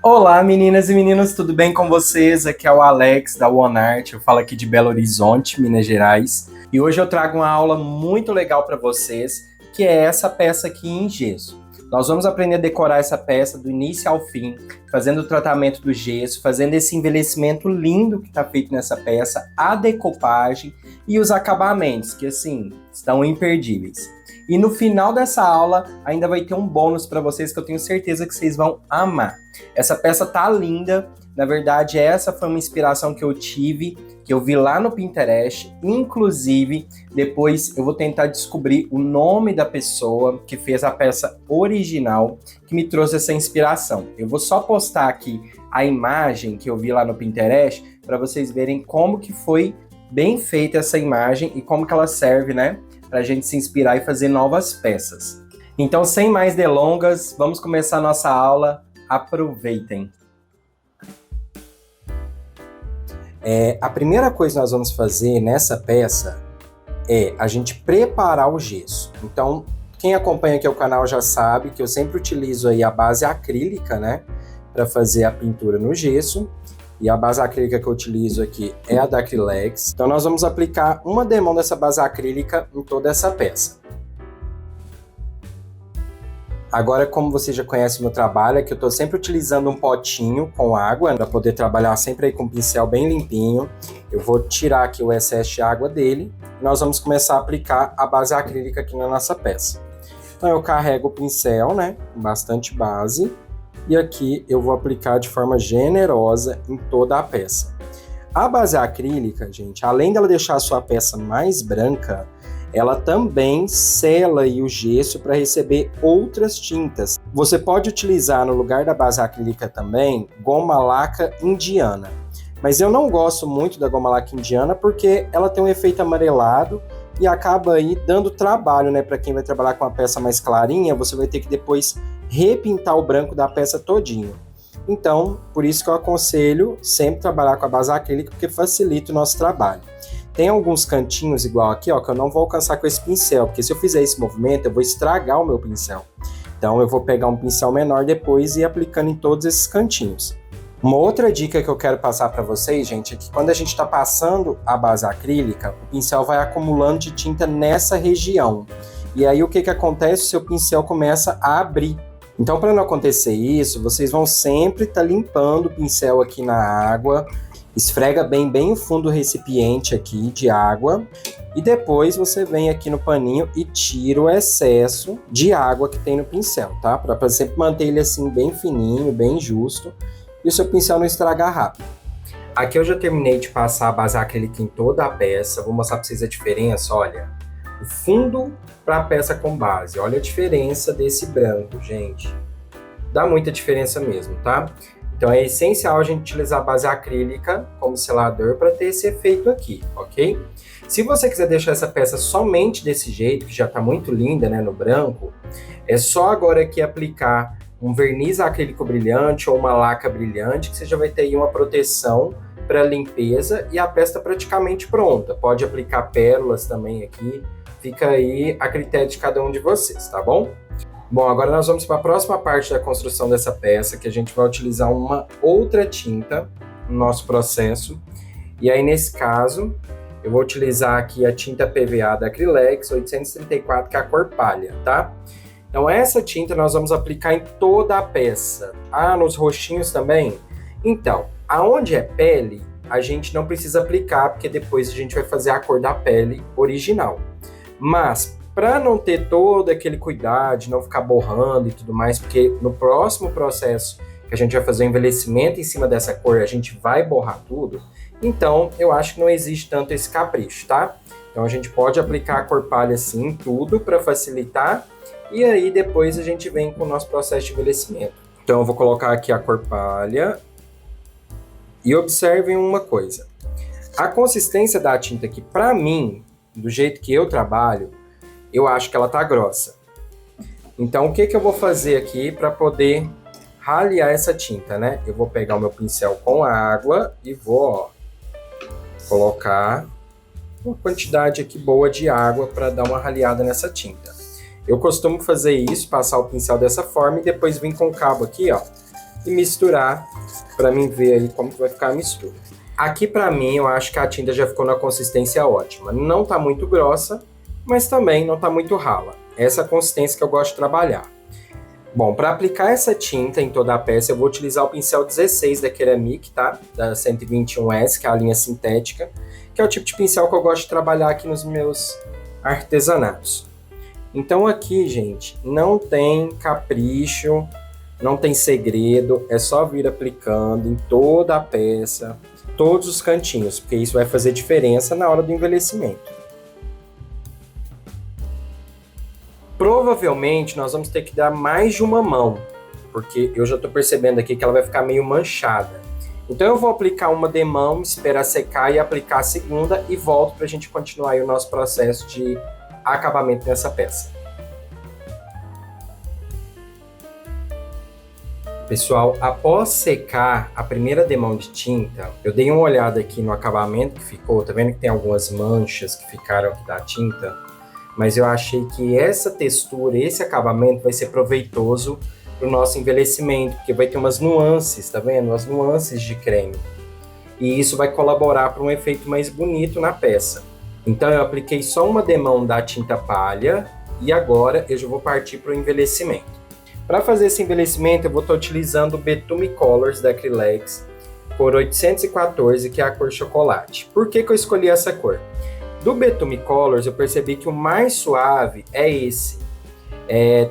Olá, meninas e meninos, tudo bem com vocês? Aqui é o Alex da OneArt, eu falo aqui de Belo Horizonte, Minas Gerais. E hoje eu trago uma aula muito legal para vocês, que é essa peça aqui em gesso. Nós vamos aprender a decorar essa peça do início ao fim, fazendo o tratamento do gesso, fazendo esse envelhecimento lindo que está feito nessa peça, a decopagem e os acabamentos, que assim, estão imperdíveis. E no final dessa aula ainda vai ter um bônus para vocês que eu tenho certeza que vocês vão amar. Essa peça tá linda, na verdade essa foi uma inspiração que eu tive, que eu vi lá no Pinterest, inclusive depois eu vou tentar descobrir o nome da pessoa que fez a peça original, que me trouxe essa inspiração. Eu vou só postar aqui a imagem que eu vi lá no Pinterest para vocês verem como que foi bem feita essa imagem e como que ela serve, né, para a gente se inspirar e fazer novas peças. Então, sem mais delongas, vamos começar a nossa aula. Aproveitem! A primeira coisa que nós vamos fazer nessa peça é a gente preparar o gesso. Então, quem acompanha aqui o canal já sabe que eu sempre utilizo aí a base acrílica, né, para fazer a pintura no gesso. E a base acrílica que eu utilizo aqui é a da Acrylex. Então nós vamos aplicar uma demão dessa base acrílica em toda essa peça. Agora, como você já conhece o meu trabalho, é que eu estou sempre utilizando um potinho com água, para poder trabalhar sempre aí com o pincel bem limpinho. Eu vou tirar aqui o excesso de água dele e nós vamos começar a aplicar a base acrílica aqui na nossa peça. Então eu carrego o pincel, né, com bastante base. E aqui eu vou aplicar de forma generosa em toda a peça. A base acrílica, gente, além dela deixar a sua peça mais branca, ela também sela aí o gesso para receber outras tintas. Você pode utilizar no lugar da base acrílica também goma laca indiana. Mas eu não gosto muito da goma laca indiana porque ela tem um efeito amarelado e acaba aí dando trabalho, né, para quem vai trabalhar com a peça mais clarinha, você vai ter que depois repintar o branco da peça todinho. Então, por isso que eu aconselho sempre trabalhar com a base acrílica, porque facilita o nosso trabalho. Tem alguns cantinhos igual aqui, ó, que eu não vou alcançar com esse pincel, porque se eu fizer esse movimento, eu vou estragar o meu pincel. Então, eu vou pegar um pincel menor depois e ir aplicando em todos esses cantinhos. Uma outra dica que eu quero passar para vocês, gente, é que quando a gente está passando a base acrílica, o pincel vai acumulando de tinta nessa região. E aí o que acontece? O seu pincel começa a abrir. Então, para não acontecer isso, vocês vão sempre estar limpando o pincel aqui na água, esfrega bem o fundo do recipiente aqui de água e depois você vem aqui no paninho e tira o excesso de água que tem no pincel, tá? Para sempre manter ele assim bem fininho, bem justo e o seu pincel não estragar rápido. Aqui eu já terminei de passar a base acrílica em toda a peça, vou mostrar para vocês a diferença, olha. O fundo para a peça com base. Olha a diferença desse branco, gente. Dá muita diferença mesmo, tá? Então é essencial a gente utilizar a base acrílica como selador para ter esse efeito aqui, ok? Se você quiser deixar essa peça somente desse jeito, que já está muito linda, né, no branco, é só agora aqui aplicar um verniz acrílico brilhante ou uma laca brilhante, que você já vai ter aí uma proteção para limpeza e a peça está praticamente pronta. Pode aplicar pérolas também aqui. Fica aí a critério de cada um de vocês, tá bom? Bom, agora nós vamos para a próxima parte da construção dessa peça, que a gente vai utilizar uma outra tinta no nosso processo. E aí, nesse caso, eu vou utilizar aqui a tinta PVA da Acrylex 834, que é a cor palha, tá? Então, essa tinta nós vamos aplicar em toda a peça. Ah, nos roxinhos também? Então, aonde é pele, a gente não precisa aplicar, porque depois a gente vai fazer a cor da pele original. Mas, para não ter todo aquele cuidado de não ficar borrando e tudo mais, porque no próximo processo que a gente vai fazer o envelhecimento em cima dessa cor, a gente vai borrar tudo, então eu acho que não existe tanto esse capricho, tá? Então a gente pode aplicar a cor palha assim, tudo para facilitar, e aí depois a gente vem com o nosso processo de envelhecimento. Então eu vou colocar aqui a cor palha, e observem uma coisa, a consistência da tinta aqui, para mim, do jeito que eu trabalho, eu acho que ela tá grossa. Então, o que eu vou fazer aqui para poder ralear essa tinta, né? Eu vou pegar o meu pincel com água e vou, ó, colocar uma quantidade aqui boa de água para dar uma raleada nessa tinta. Eu costumo fazer isso, passar o pincel dessa forma e depois vir com o cabo aqui, ó, e misturar para mim ver aí como que vai ficar a mistura. Aqui para mim eu acho que a tinta já ficou na consistência ótima. Não tá muito grossa, mas também não tá muito rala. Essa é a consistência que eu gosto de trabalhar. Bom, para aplicar essa tinta em toda a peça, eu vou utilizar o pincel 16 da Ceramic, tá? Da 121S, que é a linha sintética, que é o tipo de pincel que eu gosto de trabalhar aqui nos meus artesanatos. Então aqui, gente, não tem capricho, não tem segredo, é só vir aplicando em toda a peça, todos os cantinhos, porque isso vai fazer diferença na hora do envelhecimento. Provavelmente nós vamos ter que dar mais de uma mão, porque eu já estou percebendo aqui que ela vai ficar meio manchada. Então eu vou aplicar uma demão, esperar secar e aplicar a segunda e volto para a gente continuar aí o nosso processo de acabamento nessa peça. Pessoal, após secar a primeira demão de tinta, eu dei uma olhada aqui no acabamento que ficou, tá vendo que tem algumas manchas que ficaram aqui da tinta? Mas eu achei que essa textura, esse acabamento vai ser proveitoso para o nosso envelhecimento, porque vai ter umas nuances, tá vendo? Umas nuances de creme. E isso vai colaborar para um efeito mais bonito na peça. Então eu apliquei só uma demão da tinta palha e agora eu já vou partir para o envelhecimento. Para fazer esse envelhecimento eu vou estar utilizando o Betume Colors da Acrylex por 814, que é a cor chocolate. Por que eu escolhi essa cor? Do Betume Colors eu percebi que o mais suave é esse.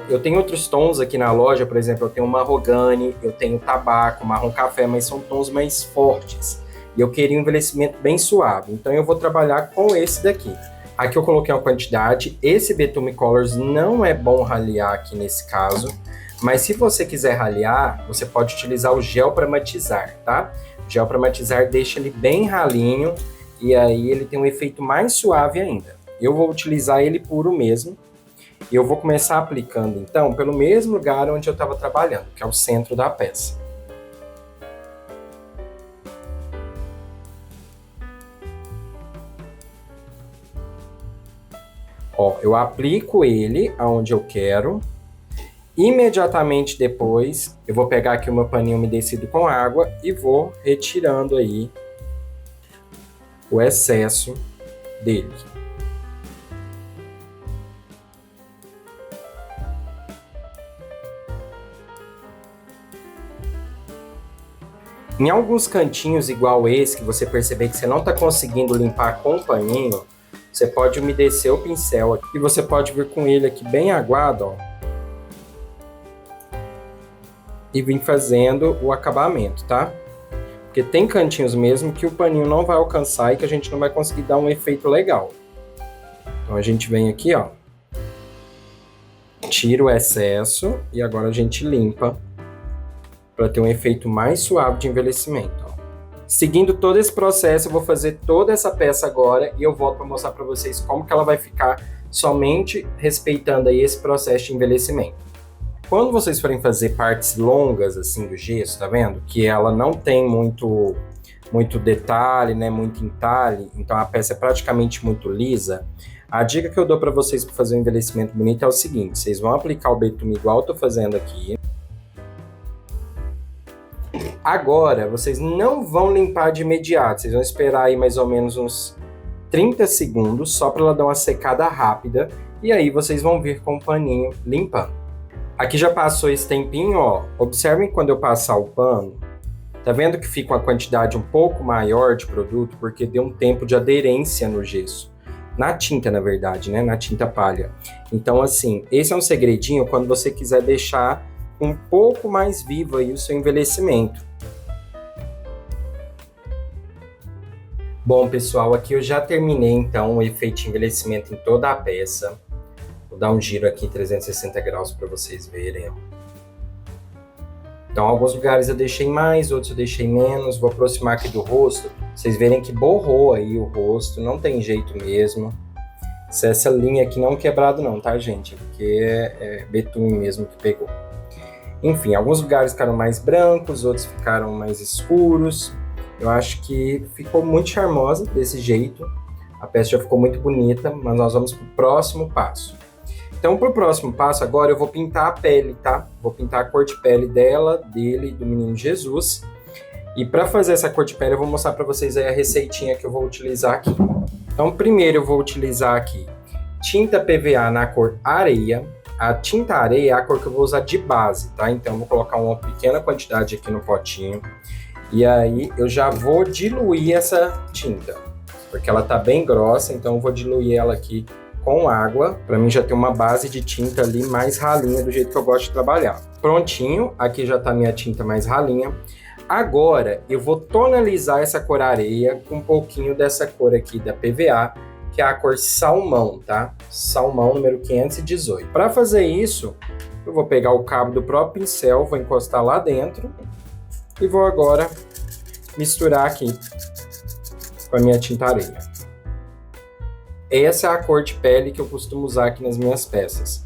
Eu tenho outros tons aqui na loja, por exemplo, eu tenho marrogane, eu tenho tabaco, marrom café, mas são tons mais fortes. E eu queria um envelhecimento bem suave, então eu vou trabalhar com esse daqui. Aqui eu coloquei uma quantidade, esse Betume Colors não é bom ralear aqui nesse caso, mas se você quiser ralear, você pode utilizar o gel para matizar, tá? O gel para matizar deixa ele bem ralinho, e aí ele tem um efeito mais suave ainda. Eu vou utilizar ele puro mesmo. E eu vou começar aplicando então pelo mesmo lugar onde eu estava trabalhando, que é o centro da peça. Ó, eu aplico ele aonde eu quero. Imediatamente depois, eu vou pegar aqui o meu paninho umedecido com água e vou retirando aí o excesso dele. Em alguns cantinhos igual esse, que você perceber que você não está conseguindo limpar com o paninho, você pode umedecer o pincel aqui e você pode vir com ele aqui bem aguado, ó, e vir fazendo o acabamento, tá? Porque tem cantinhos mesmo que o paninho não vai alcançar e que a gente não vai conseguir dar um efeito legal. Então a gente vem aqui, ó, tira o excesso e agora a gente limpa para ter um efeito mais suave de envelhecimento. Ó. Seguindo todo esse processo, eu vou fazer toda essa peça agora e eu volto para mostrar para vocês como que ela vai ficar somente respeitando aí esse processo de envelhecimento. Quando vocês forem fazer partes longas assim do gesso, tá vendo? Que ela não tem muito detalhe, né? Muito entalhe, então a peça é praticamente muito lisa. A dica que eu dou para vocês para fazer um envelhecimento bonito é o seguinte: vocês vão aplicar o betume igual eu tô fazendo aqui. Agora, vocês não vão limpar de imediato, vocês vão esperar aí mais ou menos uns 30 segundos, só para ela dar uma secada rápida, e aí vocês vão vir com o paninho limpando. Aqui já passou esse tempinho, ó. Observem quando eu passar o pano. Tá vendo que fica uma quantidade um pouco maior de produto, porque deu um tempo de aderência no gesso. Na tinta, na verdade, né? Na tinta palha. Então, assim, esse é um segredinho quando você quiser deixar um pouco mais vivo aí o seu envelhecimento. Bom, pessoal, aqui eu já terminei, então, o efeito de envelhecimento em toda a peça. Vou dar um giro aqui 360 graus para vocês verem. Então, alguns lugares eu deixei mais, outros eu deixei menos. Vou aproximar aqui do rosto. Vocês verem que borrou aí o rosto, não tem jeito mesmo. Se essa linha aqui não quebrado não, tá, gente? Porque é betume mesmo que pegou. Enfim, alguns lugares ficaram mais brancos, outros ficaram mais escuros. Eu acho que ficou muito charmosa desse jeito. A peça já ficou muito bonita, mas nós vamos para o próximo passo. Então, para o próximo passo, agora eu vou pintar a pele, tá? Vou pintar a cor de pele dela, dele, do menino Jesus. E para fazer essa cor de pele, eu vou mostrar para vocês aí a receitinha que eu vou utilizar aqui. Então, primeiro eu vou utilizar aqui tinta PVA na cor areia. A tinta areia é a cor que eu vou usar de base, tá? Então, eu vou colocar uma pequena quantidade aqui no potinho. E aí, eu já vou diluir essa tinta, porque ela tá bem grossa, então eu vou diluir ela aqui com água, para mim já ter uma base de tinta ali mais ralinha, do jeito que eu gosto de trabalhar. Prontinho, aqui já tá minha tinta mais ralinha. Agora, eu vou tonalizar essa cor areia com um pouquinho dessa cor aqui da PVA, que é a cor salmão, tá? Salmão número 518. Para fazer isso, eu vou pegar o cabo do próprio pincel, vou encostar lá dentro e vou agora misturar aqui com a minha tinta areia. Essa é a cor de pele que eu costumo usar aqui nas minhas peças.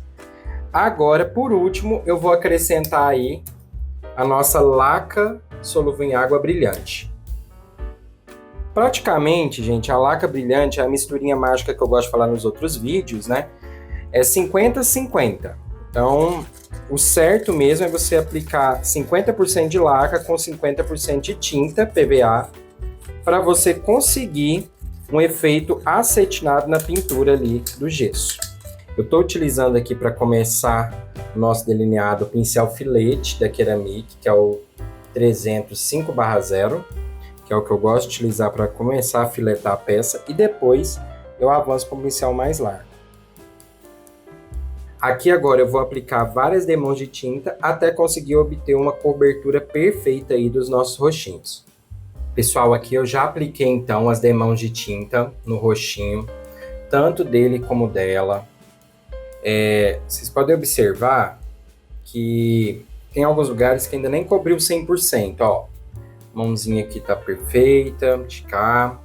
Agora, por último, eu vou acrescentar aí a nossa laca solúvel em água brilhante. Praticamente, gente, a laca brilhante é a misturinha mágica que eu gosto de falar nos outros vídeos, né? É 50-50. Então, o certo mesmo é você aplicar 50% de laca com 50% de tinta PVA para você conseguir um efeito acetinado na pintura ali do gesso. Eu estou utilizando aqui para começar o nosso delineado o pincel filete da Ceramic, que é o 305/0, que é o que eu gosto de utilizar para começar a filetar a peça, e depois eu avanço para um pincel mais largo. Aqui agora eu vou aplicar várias demãos de tinta até conseguir obter uma cobertura perfeita aí dos nossos roxinhos. Pessoal, aqui eu já apliquei então as demãos de tinta no roxinho, tanto dele como dela. Vocês podem observar que tem alguns lugares que ainda nem cobriu 100%, ó. Mãozinha aqui tá perfeita, de cá.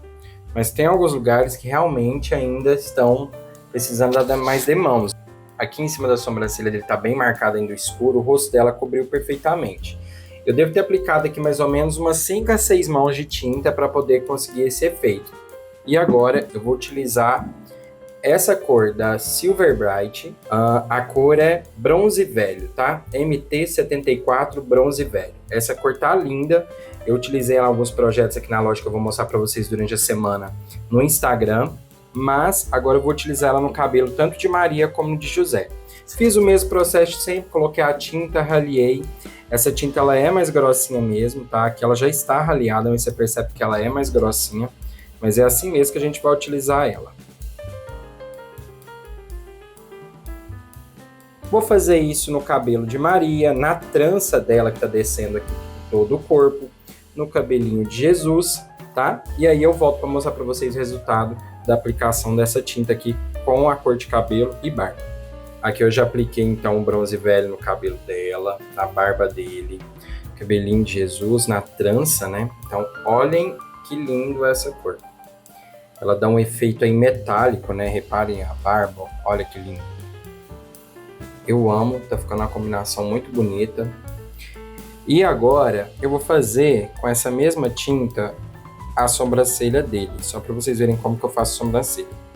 Mas tem alguns lugares que realmente ainda estão precisando dar mais demãos. Aqui em cima da sobrancelha dele tá bem marcado ainda o escuro, o rosto dela cobriu perfeitamente. Eu devo ter aplicado aqui mais ou menos umas 5 a 6 mãos de tinta para poder conseguir esse efeito. E agora eu vou utilizar essa cor da Silver Bright. A cor é bronze velho, tá? MT74 bronze velho. Essa cor tá linda. Eu utilizei ela em alguns projetos aqui na loja que eu vou mostrar para vocês durante a semana no Instagram. Mas agora eu vou utilizar ela no cabelo tanto de Maria como de José. Fiz o mesmo processo de sempre, coloquei a tinta, raliei. Essa tinta ela é mais grossinha mesmo, tá? Aqui ela já está raleada, mas você percebe que ela é mais grossinha. Mas é assim mesmo que a gente vai utilizar ela. Vou fazer isso no cabelo de Maria, na trança dela que tá descendo aqui todo o corpo, no cabelinho de Jesus, tá? E aí eu volto para mostrar para vocês o resultado da aplicação dessa tinta aqui com a cor de cabelo e barba. Aqui eu já apliquei então o bronze velho no cabelo dela, na barba dele, cabelinho de Jesus, na trança, né? Então olhem que lindo essa cor. Ela dá um efeito aí metálico, né? Reparem a barba, olha que lindo. Eu amo, tá ficando uma combinação muito bonita. E agora eu vou fazer com essa mesma tinta a sobrancelha dele, só para vocês verem como que eu faço a sobrancelha.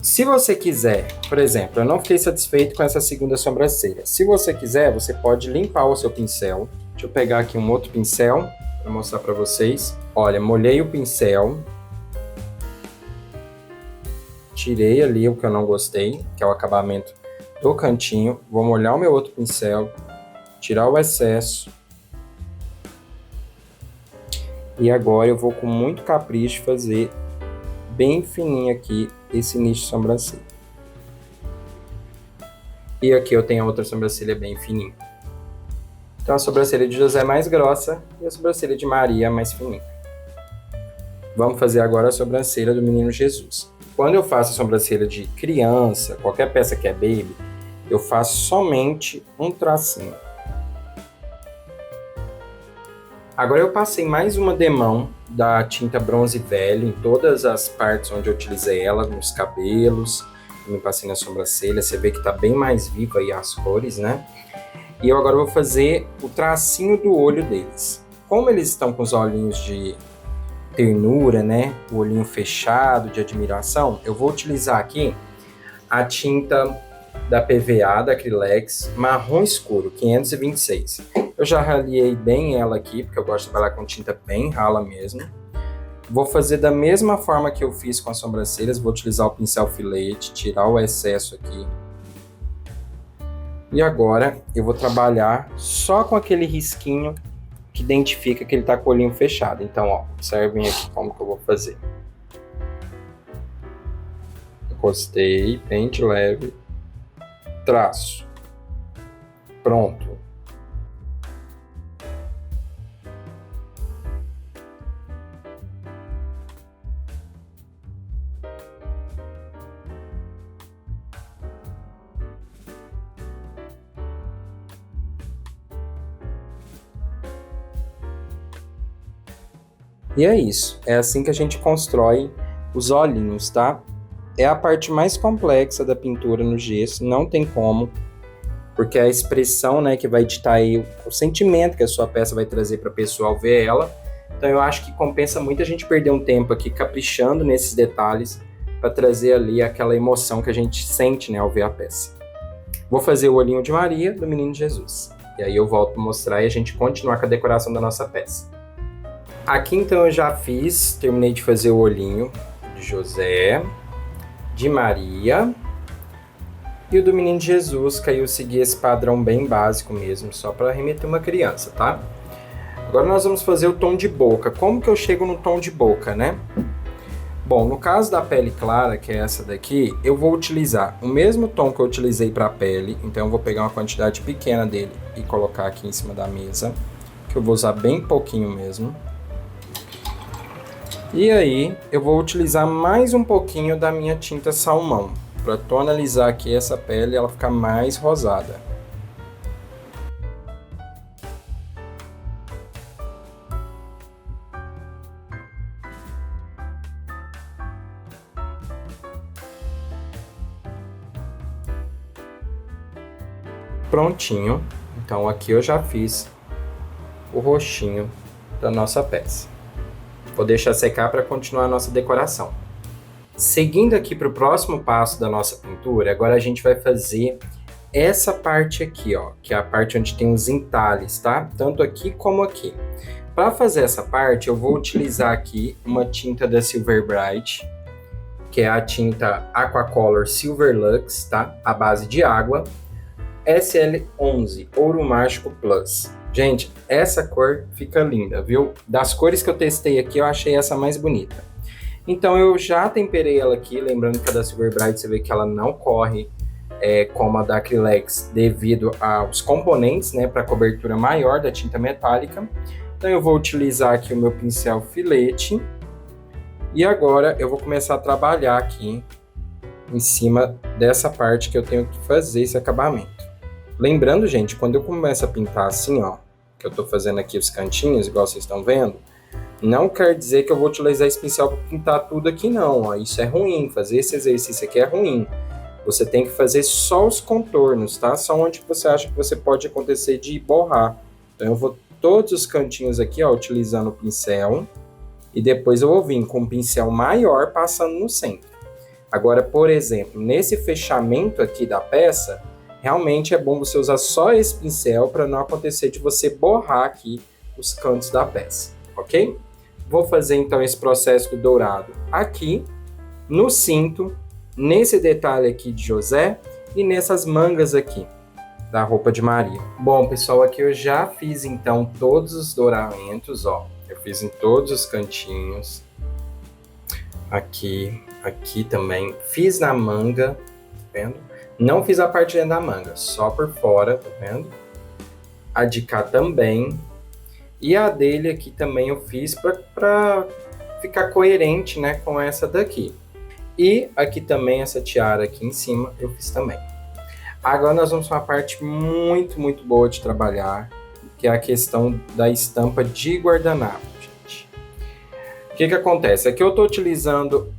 Se você quiser, por exemplo, eu não fiquei satisfeito com essa segunda sobrancelha. Se você quiser, você pode limpar o seu pincel. Deixa eu pegar aqui um outro pincel para mostrar para vocês. Olha, molhei o pincel. Tirei ali o que eu não gostei, que é o acabamento do cantinho. Vou molhar o meu outro pincel, tirar o excesso. E agora eu vou com muito capricho fazer bem fininho aqui esse nicho de sobrancelha. E aqui eu tenho a outra sobrancelha bem fininha. Então a sobrancelha de José é mais grossa e a sobrancelha de Maria é mais fininha. Vamos fazer agora a sobrancelha do menino Jesus. Quando eu faço a sobrancelha de criança, qualquer peça que é baby, eu faço somente um tracinho. Agora eu passei mais uma demão da tinta bronze velho em todas as partes onde eu utilizei ela, nos cabelos, também passei na sobrancelha, você vê que tá bem mais viva aí as cores, né? E eu agora vou fazer o tracinho do olho deles. Como eles estão com os olhinhos de ternura, né? O olhinho fechado, de admiração, eu vou utilizar aqui a tinta da PVA, da Acrylex, marrom escuro, 526. Eu já raliei bem ela aqui, porque eu gosto de trabalhar com tinta bem rala mesmo. Vou fazer da mesma forma que eu fiz com as sobrancelhas, vou utilizar o pincel filete, tirar o excesso aqui. E agora eu vou trabalhar só com aquele risquinho que identifica que ele tá com o olhinho fechado. Então, ó, observem aqui como que eu vou fazer. Encostei, pente leve, traço. Pronto. E é isso, é assim que a gente constrói os olhinhos, tá? É a parte mais complexa da pintura no gesso, não tem como, porque é a expressão, né, que vai ditar aí o sentimento que a sua peça vai trazer para a pessoa ao ver ela. Então eu acho que compensa muito a gente perder um tempo aqui caprichando nesses detalhes para trazer ali aquela emoção que a gente sente, né, ao ver a peça. Vou fazer o olhinho de Maria do Menino Jesus. E aí eu volto a mostrar e a gente continuar com a decoração da nossa peça. Aqui então eu já terminei de fazer o olhinho de José, de Maria e o do Menino Jesus, que aí eu segui esse padrão bem básico mesmo, só para remeter uma criança, tá? Agora nós vamos fazer o tom de boca. Como que eu chego no tom de boca, né? Bom, no caso da pele clara, que é essa daqui, eu vou utilizar o mesmo tom que eu utilizei para a pele, então eu vou pegar uma quantidade pequena dele e colocar aqui em cima da mesa, que eu vou usar bem pouquinho mesmo. E aí, eu vou utilizar mais um pouquinho da minha tinta salmão, para tonalizar aqui essa pele e ela ficar mais rosada. Prontinho, então aqui eu já fiz o rostinho da nossa peça. Vou deixar secar para continuar a nossa decoração. Seguindo aqui para o próximo passo da nossa pintura, agora a gente vai fazer essa parte aqui, ó, que é a parte onde tem os entalhes, tá? Tanto aqui como aqui. Para fazer essa parte, eu vou utilizar aqui uma tinta da Silver Bright, que é a tinta Aquacolor Silver Lux, tá? A base de água. SL11, Ouro Mágico Plus. Gente, essa cor fica linda, viu? Das cores que eu testei aqui, eu achei essa mais bonita. Então eu já temperei ela aqui, lembrando que a da Silver Bright você vê que ela não corre como a da Acrylex devido aos componentes, né, para cobertura maior da tinta metálica. Então eu vou utilizar aqui o meu pincel filete e agora eu vou começar a trabalhar aqui em cima dessa parte que eu tenho que fazer esse acabamento. Lembrando, gente, quando eu começo a pintar assim, ó, que eu tô fazendo aqui os cantinhos, igual vocês estão vendo, não quer dizer que eu vou utilizar esse pincel para pintar tudo aqui não, ó. Isso é ruim, fazer esse exercício aqui é ruim. Você tem que fazer só os contornos, tá? Só onde você acha que você pode acontecer de borrar. Então eu vou todos os cantinhos aqui, ó, utilizando o pincel, e depois eu vou vir com um pincel maior passando no centro. Agora, por exemplo, nesse fechamento aqui da peça, realmente é bom você usar só esse pincel para não acontecer de você borrar aqui os cantos da peça, ok? Vou fazer então esse processo do dourado aqui, no cinto, nesse detalhe aqui de José e nessas mangas aqui da roupa de Maria. Bom, pessoal, aqui eu já fiz então todos os douramentos, ó. Eu fiz em todos os cantinhos. Aqui também. Fiz na manga, tá vendo? Não fiz a parte dentro da manga, só por fora, tá vendo? A de cá também. E a dele aqui também eu fiz pra ficar coerente, né, com essa daqui. E aqui também, essa tiara aqui em cima, eu fiz também. Agora nós vamos para uma parte muito, muito boa de trabalhar. que é a questão da estampa de guardanapo, gente. O que acontece? Aqui eu estou utilizando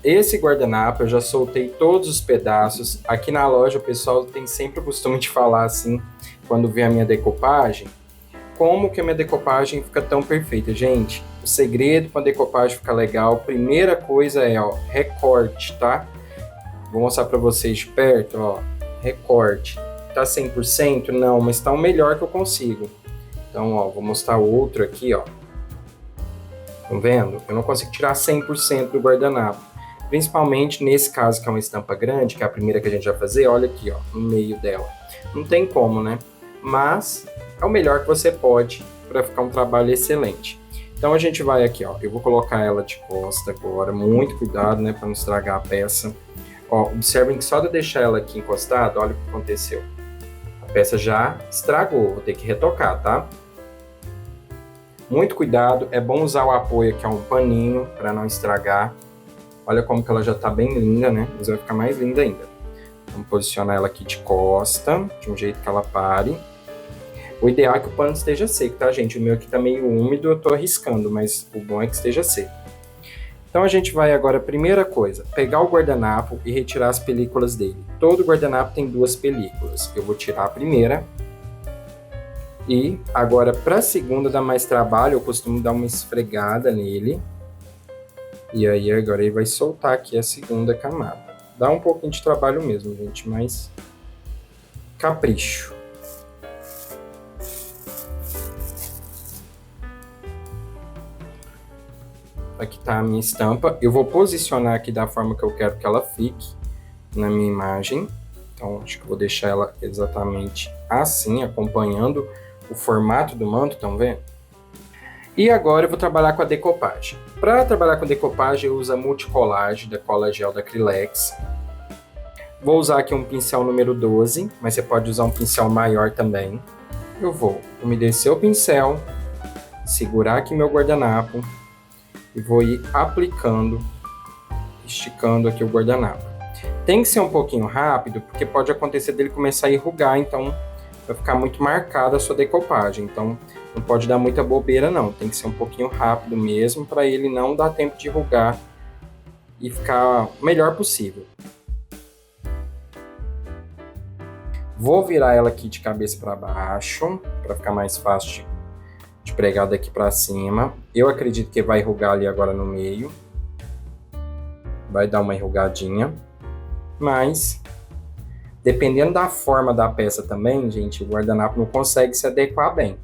esse guardanapo, eu já soltei todos os pedaços. Aqui na loja o pessoal tem sempre o costume de falar assim, quando vê a minha decopagem, como que a minha decopagem fica tão perfeita. Gente, o segredo para a decopagem ficar legal, primeira coisa é, ó, recorte, tá? Vou mostrar para vocês de perto, ó, recorte. Tá 100%? Não, mas tá o melhor que eu consigo. Então, ó, vou mostrar outro aqui, ó. Estão vendo? Eu não consigo tirar 100% do guardanapo. Principalmente nesse caso, que é uma estampa grande, que é a primeira que a gente vai fazer, olha aqui, ó, no meio dela. Não tem como, né? Mas é o melhor que você pode para ficar um trabalho excelente. Então a gente vai aqui, ó, eu vou colocar ela de costa agora, muito cuidado, né, para não estragar a peça. Ó, observem que só de eu deixar ela aqui encostada, olha o que aconteceu. A peça já estragou, vou ter que retocar, tá? Muito cuidado, é bom usar o apoio aqui, ó, um paninho para não estragar. Olha como que ela já tá bem linda, né? Mas vai ficar mais linda ainda. Vamos posicionar ela aqui de costa, de um jeito que ela pare. O ideal é que o pano esteja seco, tá, gente? O meu aqui tá meio úmido, eu tô arriscando, mas o bom é que esteja seco. Então a gente vai agora, primeira coisa, pegar o guardanapo e retirar as películas dele. Todo guardanapo tem 2 películas. Eu vou tirar a primeira. E agora, para a segunda dar mais trabalho, eu costumo dar uma esfregada nele. E aí agora ele vai soltar aqui a segunda camada. Dá um pouquinho de trabalho mesmo, gente, mas capricho. Aqui tá a minha estampa. Eu vou posicionar aqui da forma que eu quero que ela fique na minha imagem. Então, acho que eu vou deixar ela exatamente assim, acompanhando o formato do manto, estão vendo? E agora eu vou trabalhar com a decopagem. Para trabalhar com decopagem, eu uso a Multicolage da Cola Gel da Acrylex. Vou usar aqui um pincel número 12, mas você pode usar um pincel maior também. Eu vou umedecer o pincel, segurar aqui meu guardanapo e vou ir aplicando, esticando aqui o guardanapo. Tem que ser um pouquinho rápido, porque pode acontecer dele começar a enrugar, então vai ficar muito marcada a sua decopagem. Então não pode dar muita bobeira não, tem que ser um pouquinho rápido mesmo, para ele não dar tempo de enrugar e ficar o melhor possível. Vou virar ela aqui de cabeça para baixo, para ficar mais fácil de pregar daqui para cima. Eu acredito que vai enrugar ali agora no meio. Vai dar uma enrugadinha. Mas, dependendo da forma da peça também, gente, o guardanapo não consegue se adequar bem.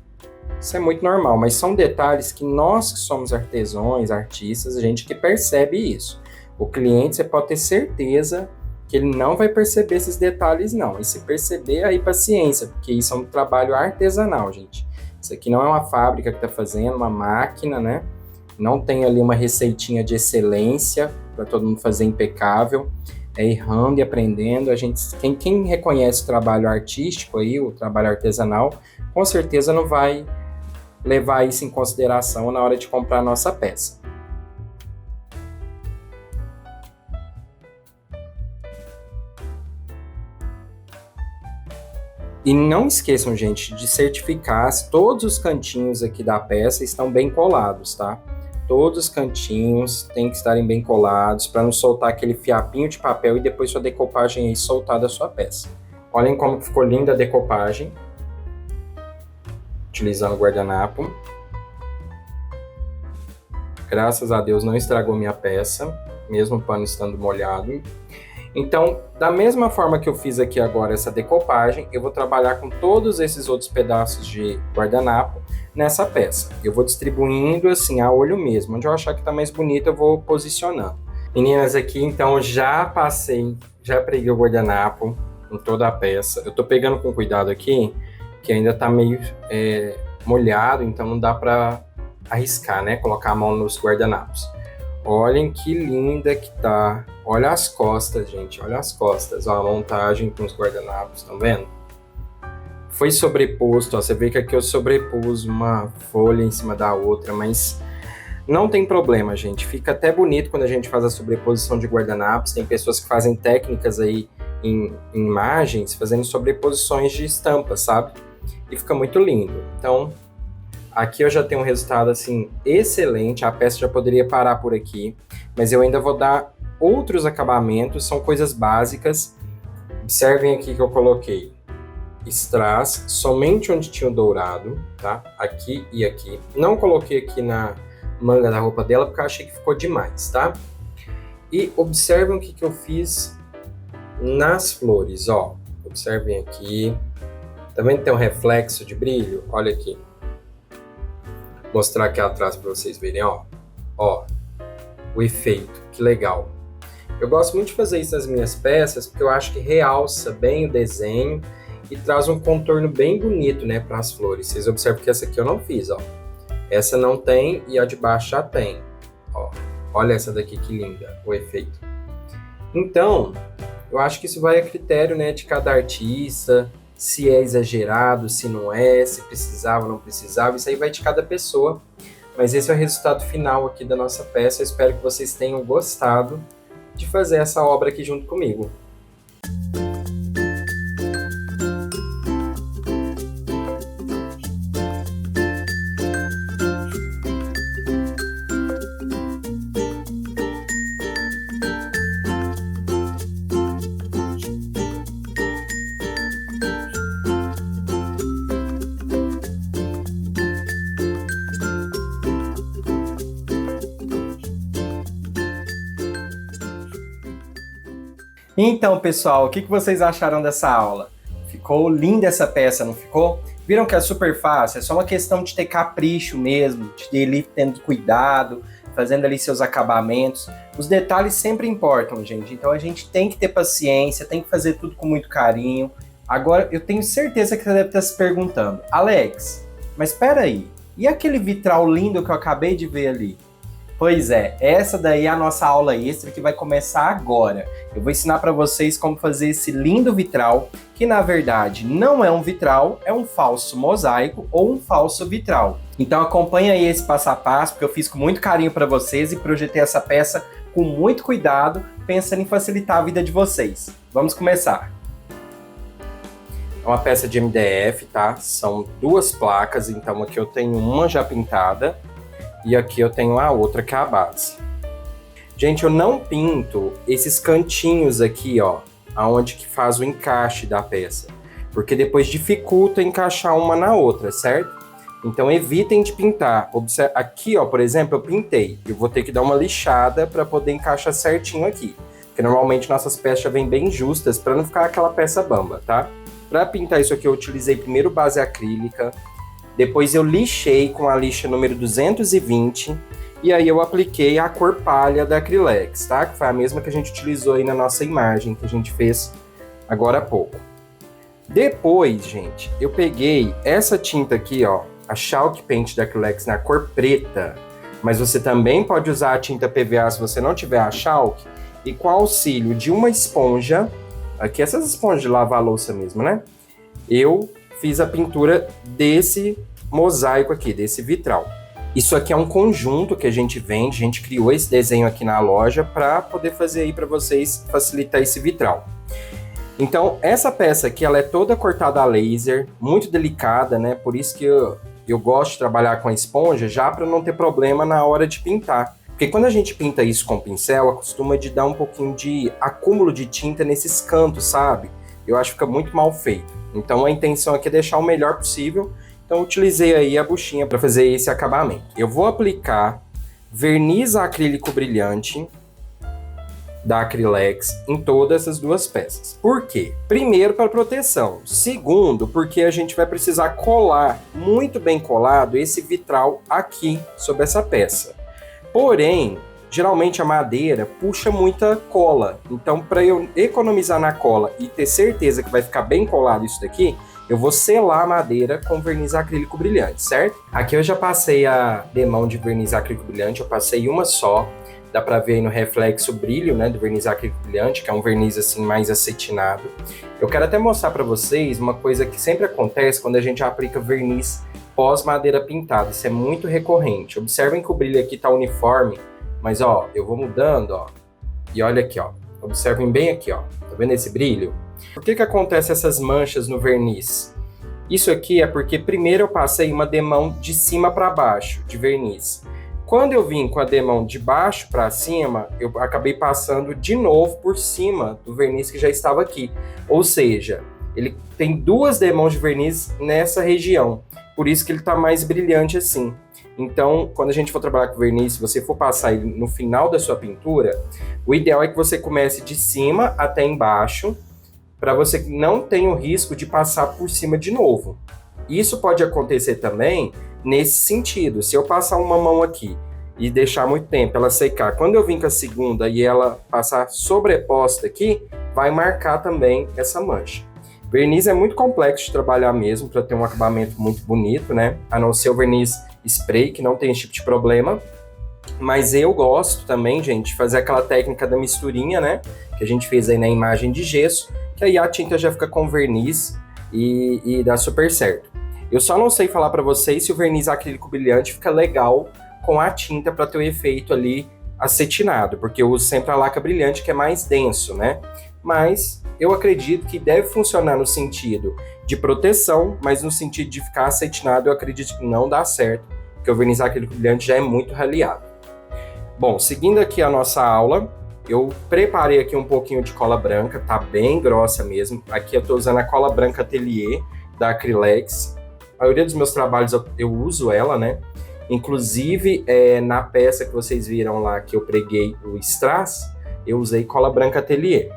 Isso é muito normal, mas são detalhes que nós que somos artesãos, artistas, a gente que percebe isso. O cliente, você pode ter certeza que ele não vai perceber esses detalhes não. E se perceber, aí paciência, porque isso é um trabalho artesanal, gente. Isso aqui não é uma fábrica que está fazendo, uma máquina, né? Não tem ali uma receitinha de excelência para todo mundo fazer impecável. É errando e aprendendo. Quem reconhece o trabalho artístico aí, o trabalho artesanal, com certeza não vai levar isso em consideração na hora de comprar a nossa peça. E não esqueçam, gente, de certificar se todos os cantinhos aqui da peça estão bem colados, tá? Todos os cantinhos têm que estarem bem colados para não soltar aquele fiapinho de papel e depois sua decopagem aí soltar da sua peça. Olhem como ficou linda a decopagem, utilizando o guardanapo. Graças a Deus não estragou minha peça, mesmo o pano estando molhado. Então, da mesma forma que eu fiz aqui agora essa decopagem, eu vou trabalhar com todos esses outros pedaços de guardanapo nessa peça. Eu vou distribuindo assim, a olho mesmo. Onde eu achar que tá mais bonito, eu vou posicionando. Meninas, aqui então já preguei o guardanapo em toda a peça. Eu tô pegando com cuidado aqui, que ainda tá meio molhado, então não dá pra arriscar, né? Colocar a mão nos guardanapos. Olhem que linda que tá. Olha as costas, gente. Olha as costas. Ó, a montagem com os guardanapos, estão vendo? Foi sobreposto, ó. Você vê que aqui eu sobrepus uma folha em cima da outra, mas não tem problema, gente. Fica até bonito quando a gente faz a sobreposição de guardanapos. Tem pessoas que fazem técnicas aí em imagens, fazendo sobreposições de estampas, sabe? e fica muito lindo. Então, aqui eu já tenho um resultado assim excelente, a peça já poderia parar por aqui, mas eu ainda vou dar outros acabamentos, são coisas básicas. Observem aqui que eu coloquei strass somente onde tinha o dourado, tá? Aqui e aqui. Não coloquei aqui na manga da roupa dela porque eu achei que ficou demais, tá? E observem o que eu fiz nas flores, ó. Observem aqui. Tá vendo que tem um reflexo de brilho? Olha aqui. Vou mostrar aqui atrás para vocês verem, ó. Ó, o efeito, que legal. Eu gosto muito de fazer isso nas minhas peças porque eu acho que realça bem o desenho e traz um contorno bem bonito, né, para as flores. Vocês observam que essa aqui eu não fiz, ó. Essa não tem e a de baixo já tem, ó. Olha essa daqui que linda, o efeito. Então, eu acho que isso vai a critério, né, de cada artista, se é exagerado, se não é, se precisava ou não precisava, isso aí vai de cada pessoa. Mas esse é o resultado final aqui da nossa peça. Eu espero que vocês tenham gostado de fazer essa obra aqui junto comigo. Então, pessoal, o que vocês acharam dessa aula? Ficou linda essa peça, não ficou? Viram que é super fácil? É só uma questão de ter capricho mesmo, de ir ali tendo cuidado, fazendo ali seus acabamentos. Os detalhes sempre importam, gente. Então a gente tem que ter paciência, tem que fazer tudo com muito carinho. Agora, eu tenho certeza que você deve estar se perguntando, Alex, mas espera aí, e aquele vitral lindo que eu acabei de ver ali? Pois é, essa daí é a nossa aula extra que vai começar agora. Eu vou ensinar para vocês como fazer esse lindo vitral, que na verdade não é um vitral, é um falso mosaico ou um falso vitral. Então acompanha aí esse passo a passo, porque eu fiz com muito carinho para vocês e projetei essa peça com muito cuidado, pensando em facilitar a vida de vocês. Vamos começar. É uma peça de MDF, tá? São 2 placas, então aqui eu tenho uma já pintada, e aqui eu tenho a outra que é a base. Gente, eu não pinto esses cantinhos aqui, ó, aonde que faz o encaixe da peça, porque depois dificulta encaixar uma na outra, certo? Então evitem de pintar. Aqui, ó, por exemplo, eu pintei. Eu vou ter que dar uma lixada para poder encaixar certinho aqui, porque normalmente nossas peças já vêm bem justas para não ficar aquela peça bamba, tá? Para pintar isso aqui eu utilizei primeiro base acrílica, depois eu lixei com a lixa número 220 e aí eu apliquei a cor palha da Acrylex, tá? Que foi a mesma que a gente utilizou aí na nossa imagem que a gente fez agora há pouco. Depois, gente, eu peguei essa tinta aqui, ó, a Chalk Paint da Acrylex na cor preta, mas você também pode usar a tinta PVA se você não tiver a Chalk, e com o auxílio de uma esponja, aqui essas esponjas de lavar louça mesmo, né? Eu fiz a pintura desse mosaico aqui, desse vitral. Isso aqui é um conjunto que a gente vende, a gente criou esse desenho aqui na loja para poder fazer aí para vocês, facilitar esse vitral. Então, essa peça aqui, ela é toda cortada a laser, muito delicada, né? Por isso que eu gosto de trabalhar com a esponja, já para não ter problema na hora de pintar. Porque quando a gente pinta isso com pincel, acostuma de dar um pouquinho de acúmulo de tinta nesses cantos, sabe? Eu acho que fica muito mal feito. Então a intenção aqui é deixar o melhor possível. Então eu utilizei aí a buchinha para fazer esse acabamento. Eu vou aplicar verniz acrílico brilhante da Acrylex em todas essas 2 peças. Por quê? Primeiro, para proteção. Segundo, porque a gente vai precisar colar, muito bem colado, esse vitral aqui sobre essa peça. Porém, geralmente a madeira puxa muita cola. Então, para eu economizar na cola e ter certeza que vai ficar bem colado isso daqui, eu vou selar a madeira com verniz acrílico brilhante, certo? Aqui eu já passei a demão de verniz acrílico brilhante, eu passei uma só. Dá para ver aí no reflexo o brilho, né, do verniz acrílico brilhante, que é um verniz assim mais acetinado. Eu quero até mostrar para vocês uma coisa que sempre acontece quando a gente aplica verniz pós-madeira pintada. Isso é muito recorrente. Observem que o brilho aqui tá uniforme, mas ó, eu vou mudando, ó. E olha aqui, ó. Observem bem aqui, ó. Tá vendo esse brilho? Por que acontece essas manchas no verniz? Isso aqui é porque primeiro eu passei uma demão de cima para baixo, de verniz. Quando eu vim com a demão de baixo para cima, eu acabei passando de novo por cima do verniz que já estava aqui. Ou seja, ele tem duas demãos de verniz nessa região, por isso que ele está mais brilhante assim. Então, quando a gente for trabalhar com verniz, se você for passar ele no final da sua pintura, o ideal é que você comece de cima até embaixo, para você não ter o risco de passar por cima de novo. Isso pode acontecer também nesse sentido. Se eu passar uma mão aqui e deixar muito tempo ela secar, quando eu vim com a segunda e ela passar sobreposta aqui, vai marcar também essa mancha. Verniz é muito complexo de trabalhar mesmo, para ter um acabamento muito bonito, né? A não ser o verniz spray, que não tem esse tipo de problema. Mas eu gosto também, gente, de fazer aquela técnica da misturinha, né? Que a gente fez aí na imagem de gesso, que aí a tinta já fica com verniz e dá super certo. Eu só não sei falar para vocês se o verniz acrílico brilhante fica legal com a tinta para ter o efeito ali acetinado, porque eu uso sempre a laca brilhante, que é mais denso, né? Mas eu acredito que deve funcionar no sentido de proteção, mas no sentido de ficar acetinado, eu acredito que não dá certo, porque o verniz acrílico brilhante já é muito raleado. Bom, seguindo aqui a nossa aula, eu preparei aqui um pouquinho de cola branca, tá bem grossa mesmo. Aqui eu tô usando a cola branca Atelier da Acrylex. A maioria dos meus trabalhos eu uso ela, né? Inclusive, na peça que vocês viram lá que eu preguei o strass, eu usei cola branca Atelier.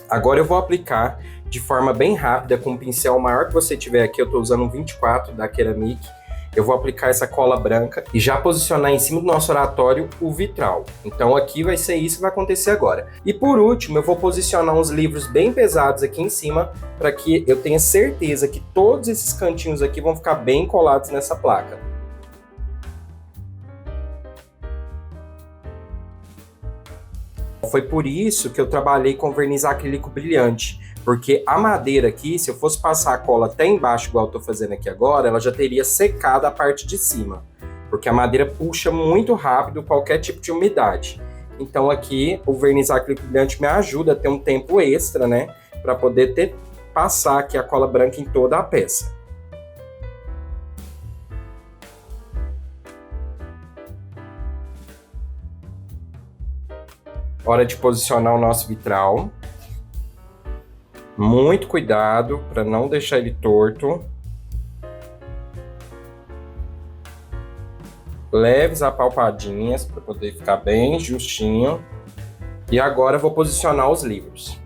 Agora eu vou aplicar de forma bem rápida com o pincel maior que você tiver aqui. Eu tô usando um 24 da Ceramic. Eu vou aplicar essa cola branca e já posicionar em cima do nosso oratório o vitral. Então aqui vai ser isso que vai acontecer agora. E por último, eu vou posicionar uns livros bem pesados aqui em cima para que eu tenha certeza que todos esses cantinhos aqui vão ficar bem colados nessa placa. Foi por isso que eu trabalhei com verniz acrílico brilhante, porque a madeira aqui, se eu fosse passar a cola até embaixo, igual eu tô fazendo aqui agora, ela já teria secado a parte de cima, porque a madeira puxa muito rápido qualquer tipo de umidade. Então aqui o verniz acrílico brilhante me ajuda a ter um tempo extra, né, para poder passar aqui a cola branca em toda a peça. Hora de posicionar o nosso vitral. Muito cuidado para não deixar ele torto. Leves apalpadinhas para poder ficar bem justinho. E agora eu vou posicionar os livros.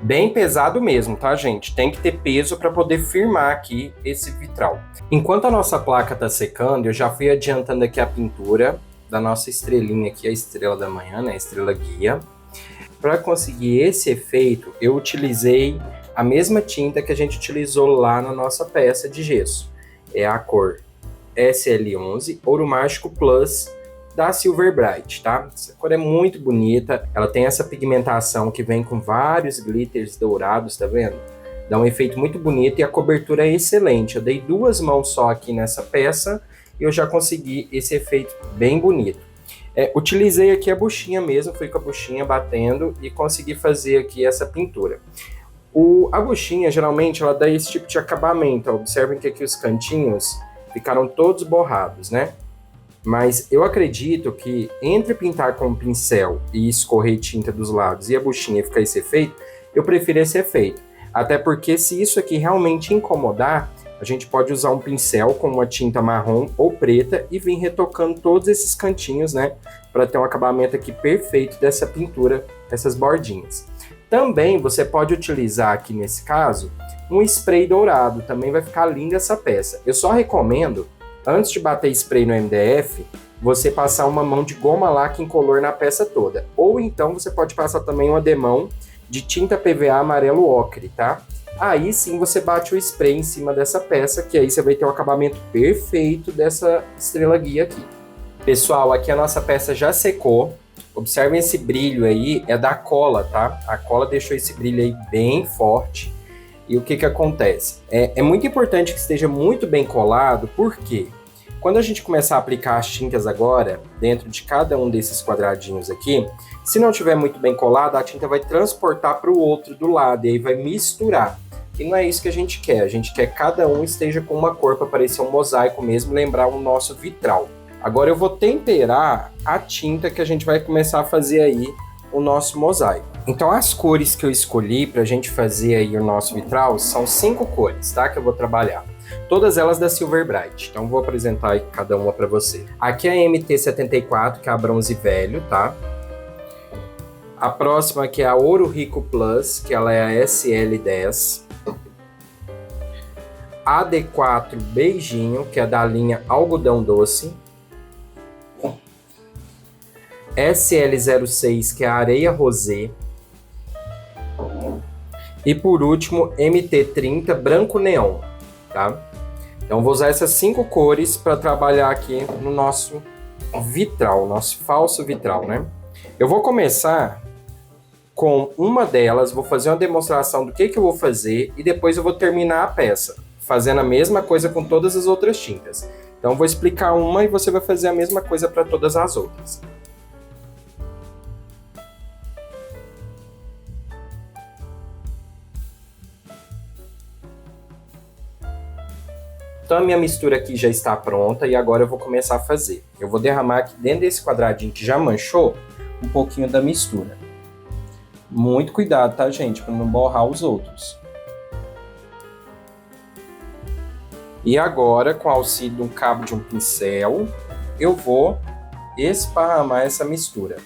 Bem pesado mesmo, tá, gente? Tem que ter peso para poder firmar aqui esse vitral. Enquanto a nossa placa está secando, eu já fui adiantando aqui a pintura da nossa estrelinha aqui, a estrela da manhã, né? A estrela guia. Para conseguir esse efeito, eu utilizei a mesma tinta que a gente utilizou lá na nossa peça de gesso. É a cor SL11 Ouro Mágico Plus da Silver Bright, tá? Essa cor é muito bonita, ela tem essa pigmentação que vem com vários glitters dourados, tá vendo? Dá um efeito muito bonito e a cobertura é excelente. Eu dei 2 mãos só aqui nessa peça e eu já consegui esse efeito bem bonito. Utilizei aqui a buchinha mesmo, fui com a buchinha batendo e consegui fazer aqui essa pintura. A buchinha, geralmente, ela dá esse tipo de acabamento. Observem que aqui os cantinhos ficaram todos borrados, né? Mas eu acredito que entre pintar com o pincel e escorrer tinta dos lados e a buchinha ficar esse efeito, eu prefiro esse efeito. Até porque se isso aqui realmente incomodar, a gente pode usar um pincel com uma tinta marrom ou preta e vir retocando todos esses cantinhos, né? Para ter um acabamento aqui perfeito dessa pintura, essas bordinhas. Também você pode utilizar aqui nesse caso um spray dourado, também vai ficar linda essa peça. Eu só recomendo, antes de bater spray no MDF, você passar uma mão de goma laque incolor na peça toda. Ou então você pode passar também uma demão de tinta PVA amarelo ocre, tá? Aí sim você bate o spray em cima dessa peça, que aí você vai ter o acabamento perfeito dessa estrela guia aqui. Pessoal, aqui a nossa peça já secou. Observem esse brilho aí, é da cola, tá? A cola deixou esse brilho aí bem forte. E o que acontece? É muito importante que esteja muito bem colado, porque Quando a gente começar a aplicar as tintas agora, dentro de cada um desses quadradinhos aqui, se não estiver muito bem colado, a tinta vai transportar para o outro do lado e aí vai misturar. E não é isso que a gente quer que cada um esteja com uma cor para parecer um mosaico mesmo, lembrar o nosso vitral. Agora eu vou temperar a tinta que a gente vai começar a fazer aí o nosso mosaico. Então as cores que eu escolhi para a gente fazer aí o nosso vitral são 5 cores, tá? Que eu vou trabalhar. Todas elas da Silver Bright. Então vou apresentar aí cada uma para você. Aqui é a MT74, que é a bronze velho, tá? A próxima aqui é a Ouro Rico Plus, que ela é a SL10. A D4 Beijinho, que é da linha Algodão Doce. SL06, que é a Areia Rosé. E por último, MT30 Branco Neon, tá? Então vou usar essas 5 cores para trabalhar aqui no nosso vitral, nosso falso vitral, né? Eu vou começar com uma delas, vou fazer uma demonstração do que eu vou fazer e depois eu vou terminar a peça, fazendo a mesma coisa com todas as outras tintas. Então eu vou explicar uma e você vai fazer a mesma coisa para todas as outras. Então a minha mistura aqui já está pronta e agora eu vou começar a fazer. Eu vou derramar aqui dentro desse quadradinho que já manchou um pouquinho da mistura. Muito cuidado, tá, gente? Para não borrar os outros. E agora, com o auxílio de um cabo de um pincel, eu vou esparramar essa mistura.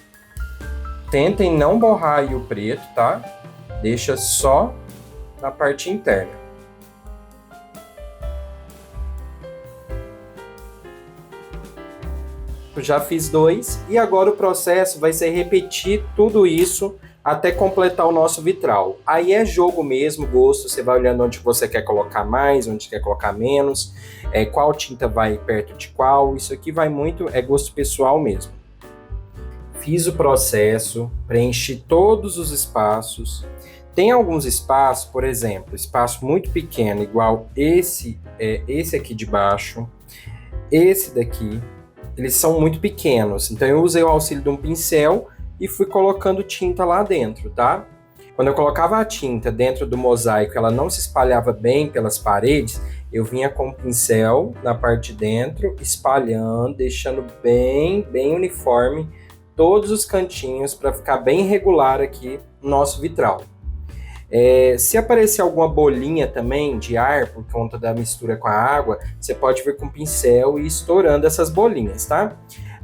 Tentem não borrar aí o preto, tá? Deixa só na parte interna. Já fiz 2 e agora o processo vai ser repetir tudo isso até completar o nosso vitral. Aí é jogo mesmo, gosto, você vai olhando onde você quer colocar mais, onde quer colocar menos, qual tinta vai perto de qual, isso aqui vai muito, é gosto pessoal mesmo. Fiz o processo, preenchi todos os espaços. Tem alguns espaços, por exemplo, espaço muito pequeno, igual esse aqui de baixo, esse daqui, eles são muito pequenos, então eu usei o auxílio de um pincel e fui colocando tinta lá dentro, tá? Quando eu colocava a tinta dentro do mosaico, ela não se espalhava bem pelas paredes, eu vinha com o pincel na parte de dentro, espalhando, deixando bem uniforme todos os cantinhos para ficar bem regular aqui no nosso vitral. Se aparecer alguma bolinha também de ar por conta da mistura com a água, você pode vir com o pincel e ir estourando essas bolinhas, tá?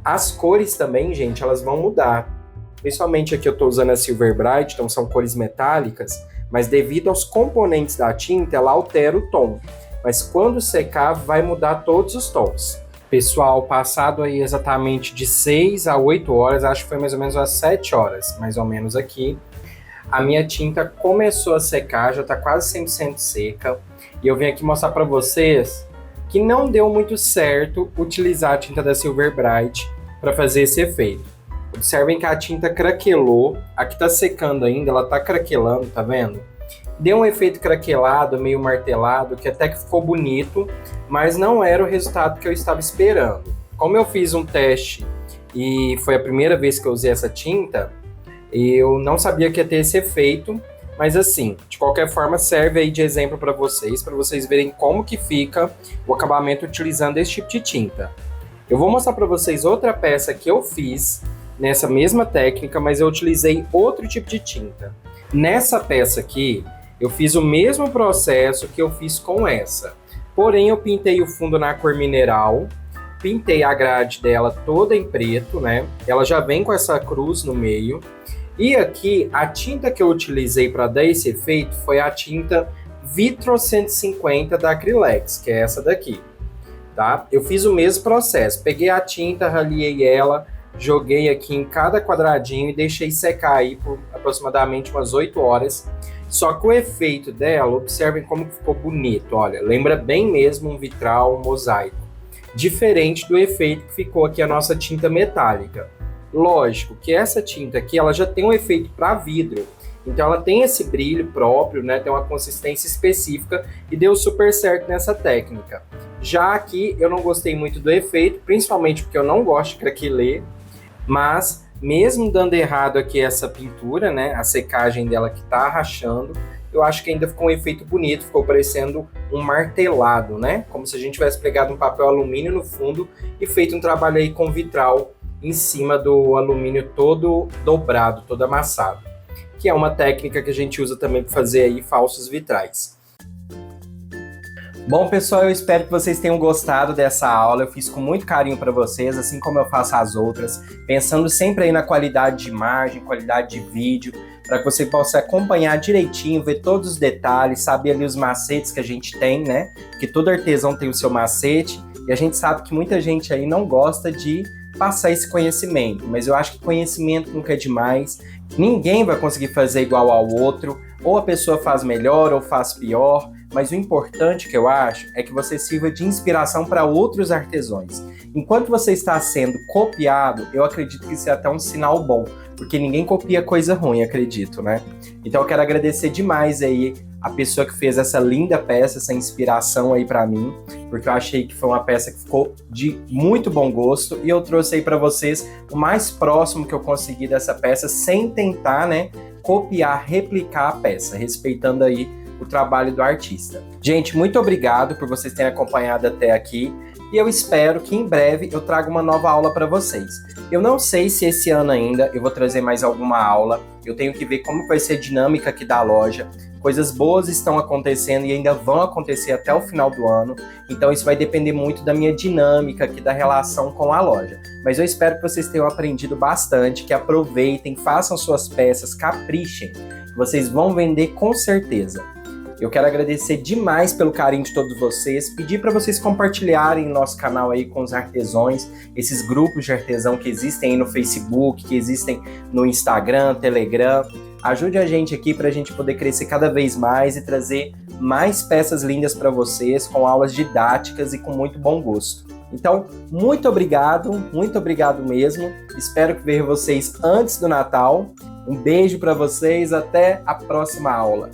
As cores também, gente, elas vão mudar. Principalmente aqui eu estou usando a Silver Bright, então são cores metálicas, mas devido aos componentes da tinta, ela altera o tom. Mas quando secar, vai mudar todos os tons. Pessoal, passado aí exatamente de 6 a 8 horas, acho que foi mais ou menos umas 7 horas, mais ou menos aqui, a minha tinta começou a secar, já está quase 100% seca. E eu vim aqui mostrar para vocês que não deu muito certo utilizar a tinta da Silver Bright para fazer esse efeito. Observem que a tinta craquelou, aqui está secando ainda, ela está craquelando, tá vendo? Deu um efeito craquelado, meio martelado, que até que ficou bonito, mas não era o resultado que eu estava esperando. Como eu fiz um teste e foi a primeira vez que eu usei essa tinta, eu não sabia que ia ter esse efeito, mas assim, de qualquer forma serve aí de exemplo para vocês verem como que fica o acabamento utilizando esse tipo de tinta. Eu vou mostrar para vocês outra peça que eu fiz nessa mesma técnica, mas eu utilizei outro tipo de tinta. Nessa peça aqui, eu fiz o mesmo processo que eu fiz com essa, porém eu pintei o fundo na cor mineral, pintei a grade dela toda em preto, né? Ela já vem com essa cruz no meio. E aqui, a tinta que eu utilizei para dar esse efeito foi a tinta Vitro 150 da Acrylex, que é essa daqui, tá? Eu fiz o mesmo processo, peguei a tinta, raliei ela, joguei aqui em cada quadradinho e deixei secar aí por aproximadamente umas 8 horas. Só que o efeito dela, observem como ficou bonito, olha, lembra bem mesmo um vitral, um mosaico. Diferente do efeito que ficou aqui a nossa tinta metálica. Lógico que essa tinta aqui, ela já tem um efeito para vidro, então ela tem esse brilho próprio, né? Tem uma consistência específica e deu super certo nessa técnica. Já aqui eu não gostei muito do efeito, principalmente porque eu não gosto de craquelê, mas mesmo dando errado aqui essa pintura, né, a secagem dela que tá rachando, eu acho que ainda ficou um efeito bonito, ficou parecendo um martelado, né? Como se a gente tivesse pegado um papel alumínio no fundo e feito um trabalho aí com vitral em cima do alumínio todo dobrado, todo amassado, que é uma técnica que a gente usa também para fazer aí falsos vitrais. Bom, pessoal, eu espero que vocês tenham gostado dessa aula. Eu fiz com muito carinho para vocês, assim como eu faço as outras, pensando sempre aí na qualidade de imagem, qualidade de vídeo, para que você possa acompanhar direitinho, ver todos os detalhes, saber ali os macetes que a gente tem, né? Porque todo artesão tem o seu macete, e a gente sabe que muita gente aí não gosta de passar esse conhecimento, mas eu acho que conhecimento nunca é demais. Ninguém vai conseguir fazer igual ao outro, ou a pessoa faz melhor ou faz pior, mas o importante que eu acho é que você sirva de inspiração para outros artesãos. Enquanto você está sendo copiado, eu acredito que isso é até um sinal bom, porque ninguém copia coisa ruim, acredito, né? Então eu quero agradecer demais aí a pessoa que fez essa linda peça, essa inspiração aí para mim, porque eu achei que foi uma peça que ficou de muito bom gosto e eu trouxe aí para vocês o mais próximo que eu consegui dessa peça, sem tentar, né, copiar, replicar a peça, respeitando aí o trabalho do artista. Gente, muito obrigado por vocês terem acompanhado até aqui e eu espero que em breve eu traga uma nova aula para vocês. Eu não sei se esse ano ainda eu vou trazer mais alguma aula, eu tenho que ver como vai ser a dinâmica aqui da loja. Coisas boas estão acontecendo e ainda vão acontecer até o final do ano, então isso vai depender muito da minha dinâmica aqui, da relação com a loja. Mas eu espero que vocês tenham aprendido bastante, que aproveitem, façam suas peças, caprichem, que vocês vão vender com certeza. Eu quero agradecer demais pelo carinho de todos vocês, pedir para vocês compartilharem o nosso canal aí com os artesãos, esses grupos de artesão que existem aí no Facebook, que existem no Instagram, Telegram. Ajude a gente aqui para a gente poder crescer cada vez mais e trazer mais peças lindas para vocês, com aulas didáticas e com muito bom gosto. Então, muito obrigado mesmo. Espero ver vocês antes do Natal. Um beijo para vocês, até a próxima aula.